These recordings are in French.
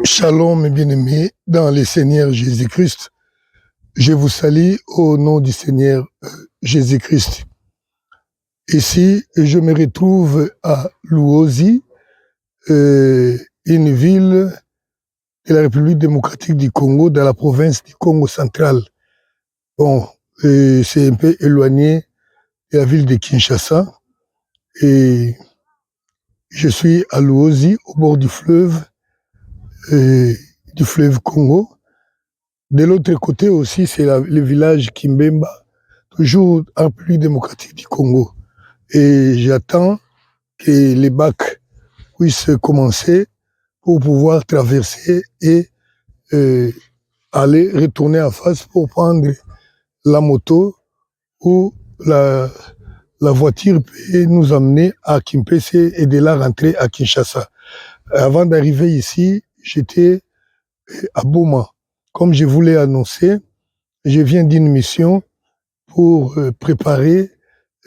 Shalom, mes bien-aimés, dans le Seigneur Jésus-Christ. Je vous salue au nom du Seigneur Jésus-Christ. Ici, je me retrouve à Luozi, une ville de la République démocratique du Congo, dans la province du Congo central. Bon, c'est un peu éloigné de la ville de Kinshasa. Et je suis à Luozi, au bord du fleuve Congo. De l'autre côté aussi, c'est le village Kimbemba, toujours en République démocratique du Congo. Et j'attends que les bacs puissent commencer pour pouvoir traverser et aller retourner en face pour prendre la moto ou la voiture peut nous amener à Kimpese et de là rentrer à Kinshasa. Avant d'arriver ici, j'étais à Boma. Comme je vous l'ai annoncé, je viens d'une mission pour préparer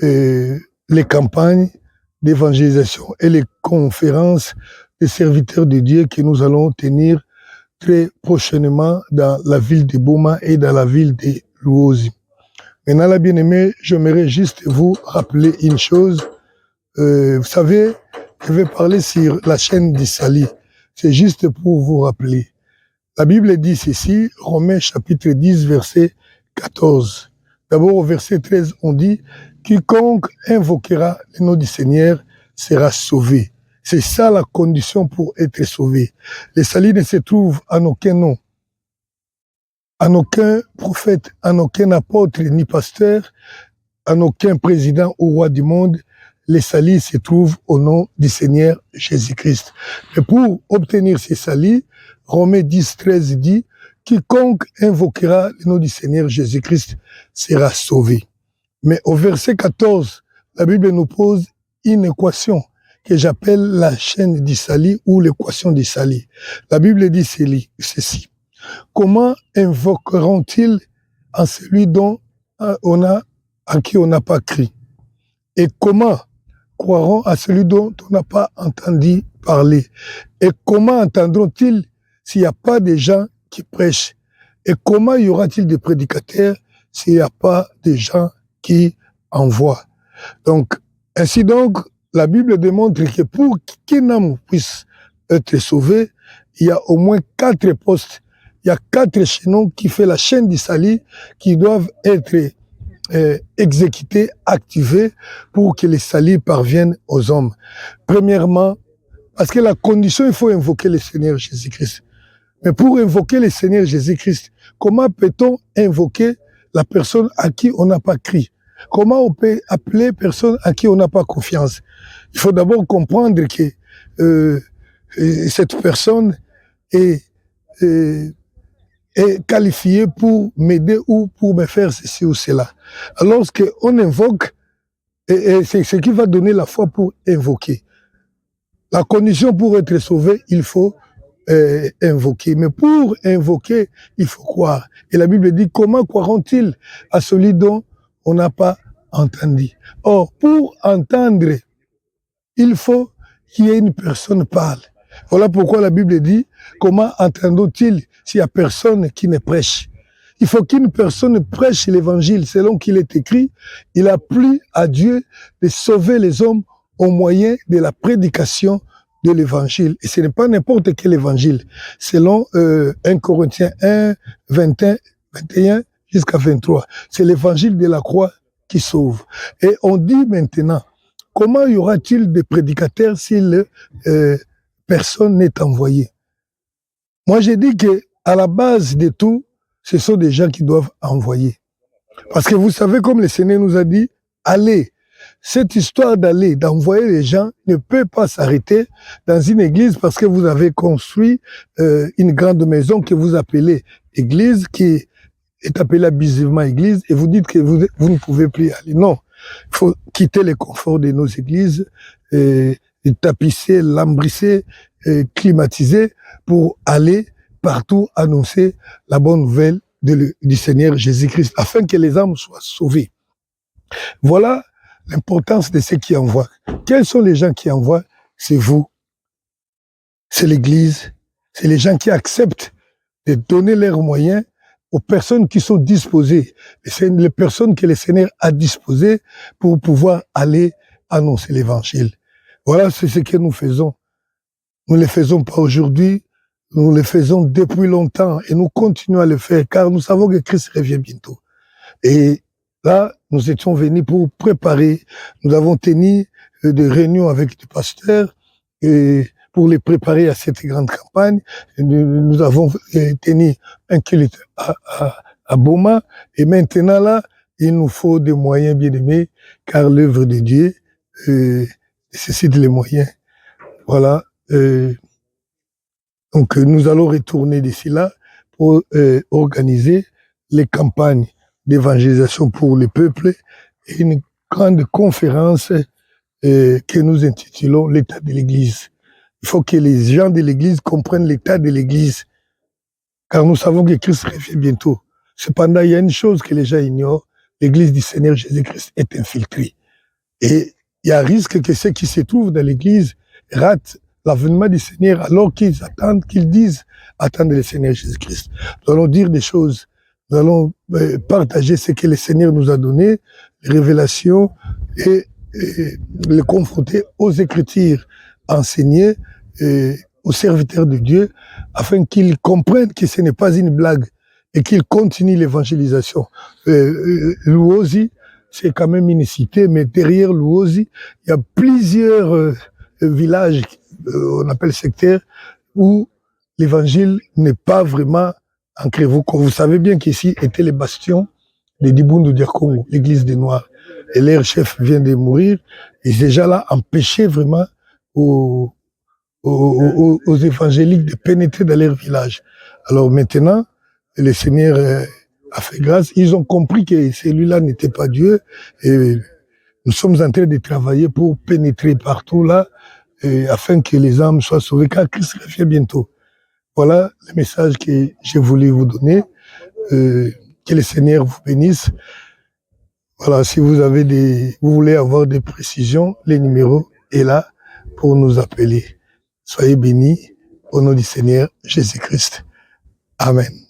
les campagnes d'évangélisation et les conférences des serviteurs de Dieu que nous allons tenir très prochainement dans la ville de Boma et dans la ville de Luozi. Maintenant, la bien-aimée, j'aimerais juste vous rappeler une chose. Vous savez, je vais parler sur la chaîne d'Issali. C'est juste pour vous rappeler. La Bible dit ceci, Romains chapitre 10, verset 14. D'abord au verset 13, on dit « Quiconque invoquera le nom du Seigneur sera sauvé ». C'est ça la condition pour être sauvé. Le salut ne se trouve en aucun nom, en aucun prophète, en aucun apôtre ni pasteur, en aucun président ou roi du monde. Le salut se trouve au nom du Seigneur Jésus-Christ. Mais pour obtenir ce salut, Romains 10, 13 dit « Quiconque invoquera le nom du Seigneur Jésus-Christ sera sauvé ». Mais au verset 14, la Bible nous pose une équation que j'appelle la chaîne du salut ou l'équation du salut. La Bible dit ceci. Comment invoqueront-ils en celui dont à qui on n'a pas cru? Et comment croiront à celui dont on n'a pas entendu parler? Et comment entendront-ils s'il n'y a pas de gens qui prêchent? Et comment y aura-t-il des prédicateurs s'il n'y a pas de gens qui envoient? Donc, ainsi donc, la Bible démontre que pour qu'un homme puisse être sauvé, il y a au moins 4 postes, il y a 4 chaînons qui font la chaîne du salut qui doivent être exécutés, activés pour que les salut parviennent aux hommes. Premièrement, parce que la condition, il faut invoquer le Seigneur Jésus-Christ. Mais pour invoquer le Seigneur Jésus-Christ, comment peut-on invoquer la personne à qui on n'a pas cru? Comment on peut appeler personne à qui on n'a pas confiance? Il faut d'abord comprendre que cette personne est qualifiée pour m'aider ou pour me faire ceci ou cela. Alors qu'on invoque, et c'est ce qui va donner la foi pour invoquer. La condition pour être sauvé, il faut invoquer. Mais pour invoquer, il faut croire. Et la Bible dit, comment croiront-ils à celui dont on n'a pas entendu? Or, pour entendre, il faut qu'il y ait une personne parle. Voilà pourquoi la Bible dit, comment entendront-ils s'il n'y a personne qui ne prêche? Il faut qu'une personne prêche l'évangile selon qu'il est écrit. Il a plu à Dieu de sauver les hommes au moyen de la prédication de l'évangile. Et ce n'est pas n'importe quel évangile. Selon 1 Corinthiens 1, 21 jusqu'à 23. C'est l'évangile de la croix qui sauve. Et on dit maintenant, comment y aura-t-il des prédicateurs si personne n'est envoyé? Moi, j'ai dit que à la base de tout, ce sont des gens qui doivent envoyer. Parce que vous savez, comme le Seigneur nous a dit, allez. Cette histoire d'aller, d'envoyer les gens ne peut pas s'arrêter dans une église parce que vous avez construit une grande maison que vous appelez église, qui est appelée abusivement église, et vous dites que vous ne pouvez plus y aller. Non, il faut quitter le confort de nos églises, et tapisser, lambrisser, climatiser pour aller partout annoncer la bonne nouvelle du Seigneur Jésus-Christ, afin que les âmes soient sauvées. Voilà l'importance de ceux qui envoient. Quels sont les gens qui envoient? C'est vous, c'est l'Église, C'est les gens qui acceptent de donner leurs moyens aux personnes qui sont disposées. Et c'est les personnes que le Seigneur a disposées pour pouvoir aller annoncer l'évangile. Voilà, c'est ce que nous faisons. Nous ne le faisons pas aujourd'hui, nous le faisons depuis longtemps et nous continuons à le faire car nous savons que Christ revient bientôt. Et là, nous étions venus pour préparer, nous avons tenu des réunions avec les pasteurs et pour les préparer à cette grande campagne. Nous avons tenu un culte à Boma et maintenant là, il nous faut des moyens bien aimés car l'œuvre de Dieu nécessite les moyens. Voilà. Donc nous allons retourner d'ici là pour organiser les campagnes d'évangélisation pour le peuple et une grande conférence que nous intitulons l'état de l'Église. Il faut que les gens de l'Église comprennent l'état de l'Église, car nous savons que Christ revient bientôt. Cependant, il y a une chose que les gens ignorent, l'Église du Seigneur Jésus-Christ est infiltrée. Et il y a risque que ceux qui se trouvent dans l'Église ratent l'avènement du Seigneur alors qu'ils attendent, qu'ils disent attendre le Seigneur Jésus-Christ. Nous allons dire des choses, nous allons partager ce que le Seigneur nous a donné, les révélations et les confronter aux Écritures enseignées aux serviteurs de Dieu afin qu'ils comprennent que ce n'est pas une blague et qu'ils continuent l'évangélisation. Luosi, c'est quand même une cité, mais derrière Luosi, il y a plusieurs villages, on appelle sectaires, où l'évangile n'est pas vraiment ancré. Vous savez bien qu'ici était les bastions de Dibundu Diakongo, l'église des Noirs. Et leur chef vient de mourir. Et déjà là, empêché vraiment aux évangéliques de pénétrer dans leur village. Alors maintenant, le Seigneur a fait grâce. Ils ont compris que celui-là n'était pas Dieu. Et nous sommes en train de travailler pour pénétrer partout là, afin que les âmes soient sauvées, car Christ revient bientôt. Voilà le message que j'ai voulu vous donner. Que le Seigneur vous bénisse. Voilà, si vous voulez avoir des précisions, le numéro est là pour nous appeler. Soyez bénis au nom du Seigneur Jésus-Christ. Amen.